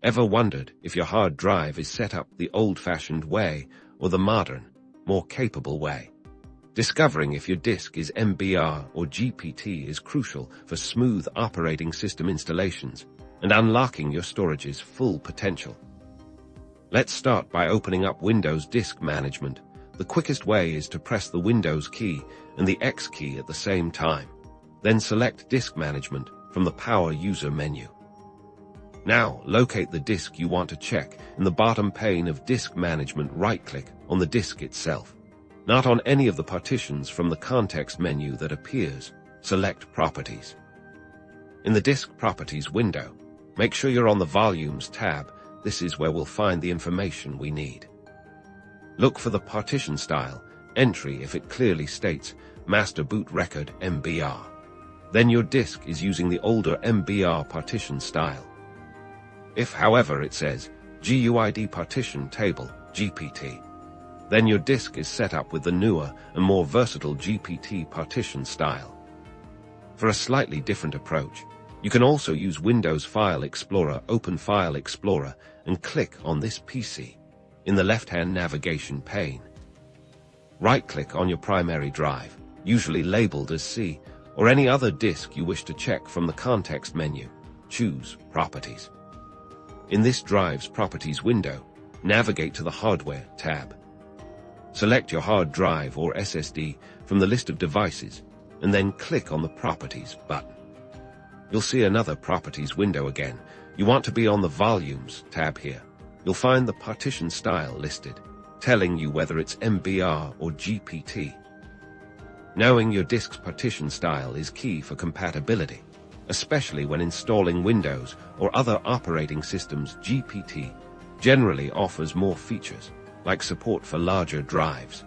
Ever wondered if your hard drive is set up the old-fashioned way or the modern, more capable way? Discovering if your disk is MBR or GPT is crucial for smooth operating system installations and unlocking your storage's full potential. Let's start by opening up Windows Disk Management. The quickest way is to press the Windows key and the X key at the same time. Then select Disk Management from the Power User menu. Now, locate the disk you want to check in the bottom pane of Disk Management. Right-click on the disk itself, not on any of the partitions from the context menu that appears. Select Properties. In the Disk Properties window, make sure you're on the Volumes tab. This is where we'll find the information we need. Look for the partition style entry if it clearly states Master Boot Record MBR. Then your disk is using the older MBR partition style. If, however, it says GUID Partition Table, GPT, then your disk is set up with the newer and more versatile GPT partition style. For a slightly different approach, you can also use Windows File Explorer. Open File Explorer and click on this PC in the left-hand navigation pane. Right-click on your primary drive, usually labeled as C, or any other disk you wish to check from the context menu. Choose Properties. In this drive's Properties window, navigate to the Hardware tab. Select your hard drive or SSD from the list of devices, and then click on the Properties button. You'll see another Properties window again. You want to be on the Volumes tab here. You'll find the partition style listed, telling you whether it's MBR or GPT. Knowing your disk's partition style is key for compatibility, especially when installing Windows or other operating systems. GPT generally offers more features, like support for larger drives,